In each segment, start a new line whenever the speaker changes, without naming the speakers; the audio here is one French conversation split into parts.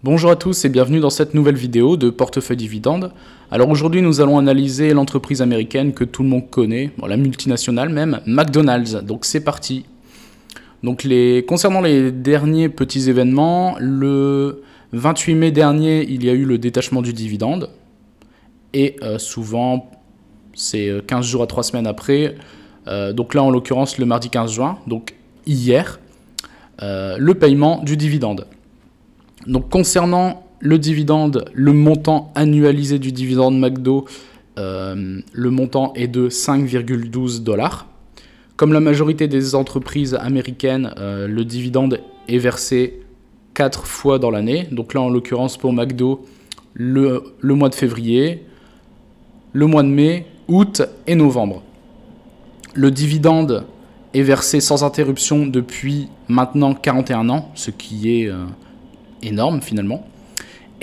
Bonjour à tous et bienvenue dans cette nouvelle vidéo de Portefeuille Dividende. Alors aujourd'hui nous allons analyser l'entreprise américaine que tout le monde connaît, la multinationale même, McDonald's. Donc c'est parti. Donc concernant les derniers petits événements, le 28 mai dernier il y a eu le détachement du dividende. Et souvent c'est 15 jours à 3 semaines après. Donc là en l'occurrence le mardi 15 juin, donc hier, le paiement du dividende. Donc concernant le dividende, le montant annualisé du dividende McDo, le montant est de 5,12 $. Comme la majorité des entreprises américaines, le dividende est versé 4 fois dans l'année. Donc là en l'occurrence pour McDo, le mois de février, le mois de mai, août et novembre. Le dividende est versé sans interruption depuis maintenant 41 ans, ce qui est énorme finalement,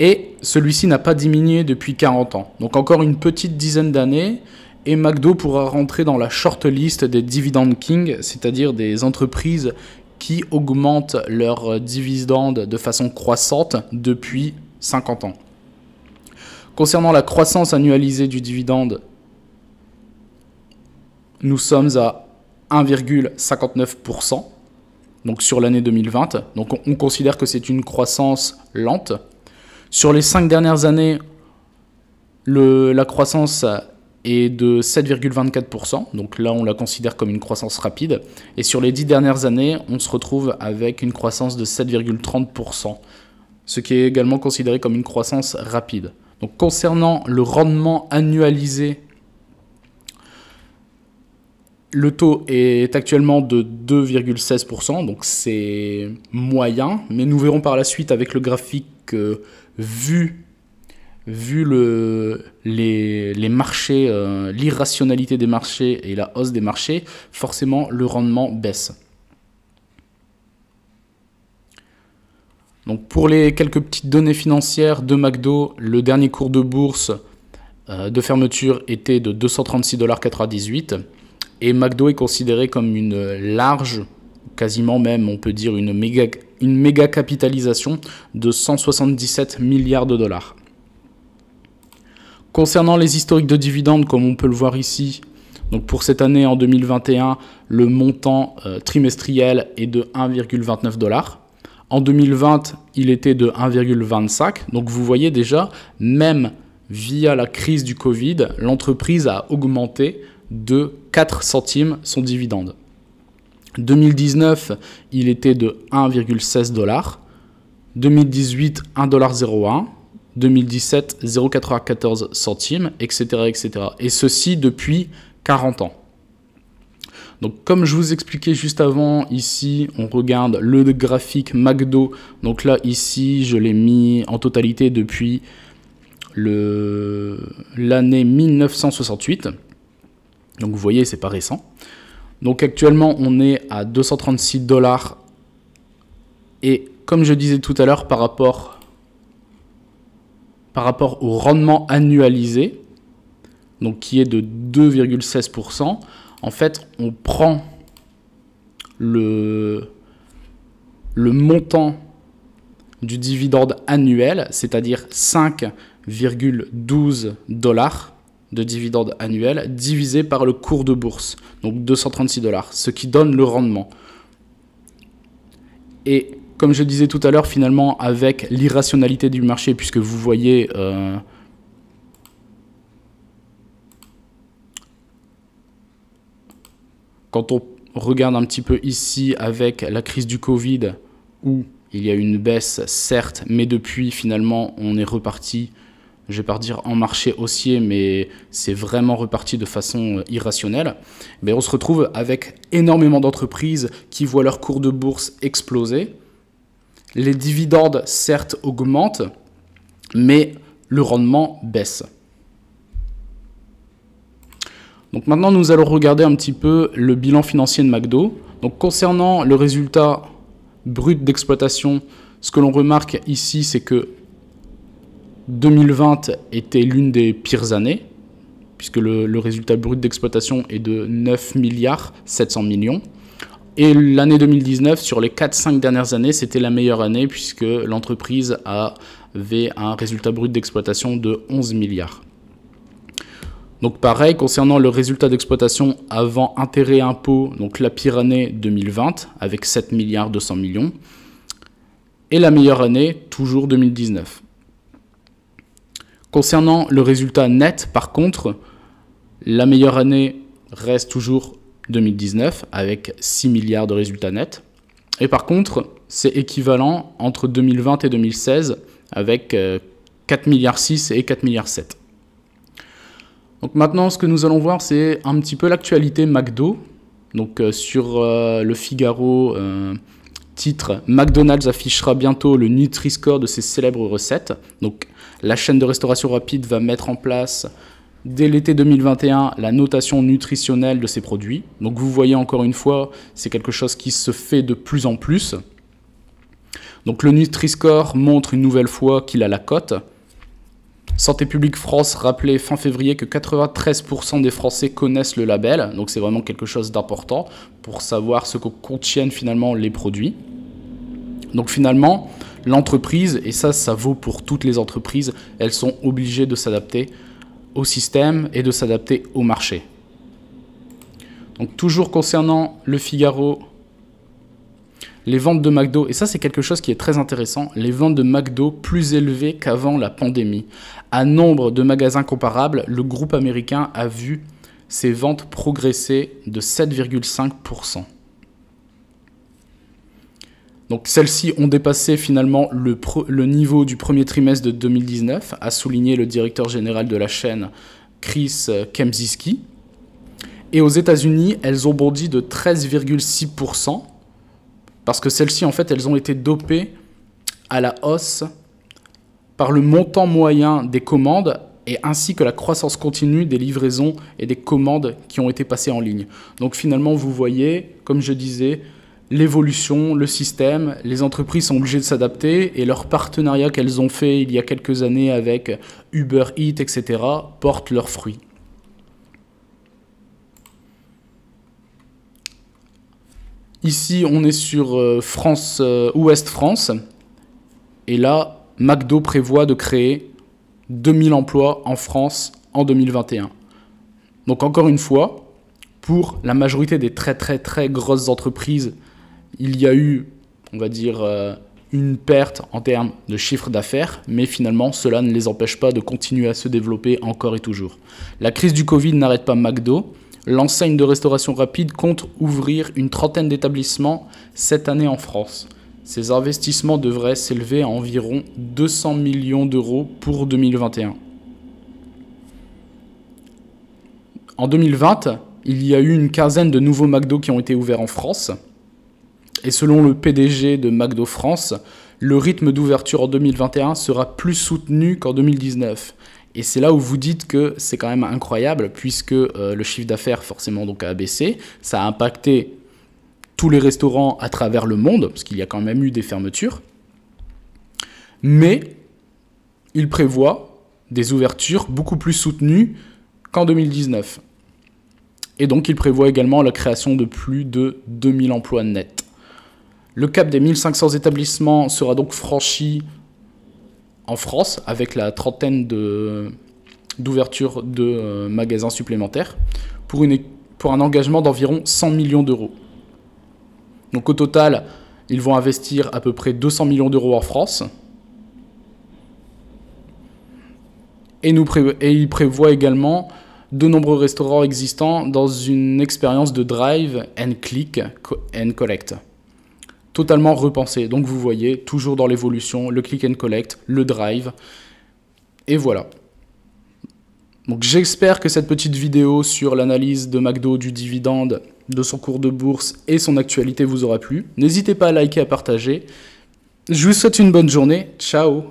et celui-ci n'a pas diminué depuis 40 ans, donc encore une petite dizaine d'années, et McDo pourra rentrer dans la shortlist des Dividend King, c'est-à-dire des entreprises qui augmentent leurs dividendes de façon croissante depuis 50 ans. Concernant la croissance annualisée du dividende, nous sommes à 1,59%. Donc sur l'année 2020, donc on considère que c'est une croissance lente. Sur les 5 dernières années, la croissance est de 7,24%, donc là on la considère comme une croissance rapide. Et sur les 10 dernières années, on se retrouve avec une croissance de 7,30%, ce qui est également considéré comme une croissance rapide. Donc concernant le rendement annualisé, le taux est actuellement de 2,16%, donc c'est moyen, mais nous verrons par la suite avec le graphique que vu les marchés, l'irrationalité des marchés et la hausse des marchés, forcément le rendement baisse. Donc pour les quelques petites données financières de McDo, le dernier cours de bourse de fermeture était de 236,98 $. Et McDo est considéré comme une large, quasiment même on peut dire une méga capitalisation de 177 milliards de dollars. Concernant les historiques de dividendes, comme on peut le voir ici, donc pour cette année en 2021, le montant trimestriel est de 1,29 $. En 2020, il était de 1,25 $. Donc vous voyez déjà, même via la crise du Covid, l'entreprise a augmenté de 4 centimes son dividende. 2019, il était de 1,16 $. 2018, 1,01 $. 2017, 0,94 centimes, etc., etc. Et ceci depuis 40 ans. Donc comme je vous expliquais juste avant, ici, on regarde le graphique McDo. Donc là, ici, je l'ai mis en totalité depuis l'année 1968. Donc vous voyez, c'est pas récent. Donc actuellement, on est à 236 $. Et comme je disais tout à l'heure, par rapport au rendement annualisé, donc qui est de 2,16%, en fait, on prend le montant du dividende annuel, c'est-à-dire 5,12 $ de dividende annuel divisé par le cours de bourse, donc 236 $, ce qui donne le rendement. Et comme je disais tout à l'heure, finalement, avec l'irrationalité du marché, puisque vous voyez quand on regarde un petit peu ici avec la crise du Covid, où il y a une baisse, certes, mais depuis, finalement, on est reparti, je ne vais pas dire en marché haussier, mais c'est vraiment reparti de façon irrationnelle. Mais on se retrouve avec énormément d'entreprises qui voient leur cours de bourse exploser. Les dividendes, certes, augmentent, mais le rendement baisse. Donc maintenant, nous allons regarder un petit peu le bilan financier de McDo. Donc concernant le résultat brut d'exploitation, ce que l'on remarque ici, c'est que 2020 était l'une des pires années, puisque le résultat brut d'exploitation est de 9 milliards 700 millions. Et l'année 2019, sur les 4-5 dernières années, c'était la meilleure année puisque l'entreprise avait un résultat brut d'exploitation de 11 milliards. Donc pareil, concernant le résultat d'exploitation avant intérêts et impôts, donc la pire année 2020 avec 7 milliards 200 millions. Et la meilleure année, toujours 2019. Concernant le résultat net, par contre, la meilleure année reste toujours 2019 avec 6 milliards de résultats nets. Et par contre, c'est équivalent entre 2020 et 2016 avec 4 milliards 6 et 4 milliards 7. Donc maintenant, ce que nous allons voir, c'est un petit peu l'actualité McDo. Donc sur le Figaro, titre « McDonald's affichera bientôt le Nutri-Score de ses célèbres recettes ». Donc la chaîne de restauration rapide va mettre en place dès l'été 2021 la notation nutritionnelle de ses produits. Donc vous voyez encore une fois, c'est quelque chose qui se fait de plus en plus. Donc le Nutri-Score montre une nouvelle fois qu'il a la cote. Santé publique France rappelait fin février que 93% des Français connaissent le label. Donc c'est vraiment quelque chose d'important pour savoir ce que contiennent finalement les produits. Donc finalement, l'entreprise, et ça vaut pour toutes les entreprises, elles sont obligées de s'adapter au système et de s'adapter au marché. Donc toujours concernant le Figaro, les ventes de McDo, et ça c'est quelque chose qui est très intéressant, les ventes de McDo plus élevées qu'avant la pandémie. À nombre de magasins comparables, le groupe américain a vu ses ventes progresser de 7,5%. Donc celles-ci ont dépassé finalement le niveau du premier trimestre de 2019, a souligné le directeur général de la chaîne, Chris Kempczinski. Et aux États-Unis, elles ont bondi de 13,6%, parce que celles-ci, en fait, elles ont été dopées à la hausse par le montant moyen des commandes et ainsi que la croissance continue des livraisons et des commandes qui ont été passées en ligne. Donc finalement, vous voyez, comme je disais, l'évolution, le système, les entreprises sont obligées de s'adapter et leurs partenariats qu'elles ont fait il y a quelques années avec Uber Eats, etc., portent leurs fruits. Ici, on est sur Ouest France, et là, McDo prévoit de créer 2000 emplois en France en 2021. Donc encore une fois, pour la majorité des très grosses entreprises, il y a eu, on va dire, une perte en termes de chiffre d'affaires, mais finalement, cela ne les empêche pas de continuer à se développer encore et toujours. La crise du Covid n'arrête pas McDo. L'enseigne de restauration rapide compte ouvrir une trentaine d'établissements cette année en France. Ces investissements devraient s'élever à environ 200 millions d'euros pour 2021. En 2020, il y a eu une quinzaine de nouveaux McDo qui ont été ouverts en France. Et selon le PDG de McDo France, le rythme d'ouverture en 2021 sera plus soutenu qu'en 2019. Et c'est là où vous dites que c'est quand même incroyable, puisque le chiffre d'affaires forcément donc a baissé. Ça a impacté tous les restaurants à travers le monde, parce qu'il y a quand même eu des fermetures. Mais il prévoit des ouvertures beaucoup plus soutenues qu'en 2019. Et donc il prévoit également la création de plus de 2000 emplois nets. Le cap des 1500 établissements sera donc franchi en France, avec la trentaine d'ouvertures de magasins supplémentaires, pour un engagement d'environ 100 millions d'euros. Donc au total, ils vont investir à peu près 200 millions d'euros en France. Et ils prévoient également de nombreux restaurants existants dans une expérience de drive and click and collect. Totalement repensé. Donc vous voyez, toujours dans l'évolution, le click and collect, le drive, et voilà. Donc j'espère que cette petite vidéo sur l'analyse de McDo, du dividende, de son cours de bourse et son actualité vous aura plu. N'hésitez pas à liker, à partager. Je vous souhaite une bonne journée. Ciao!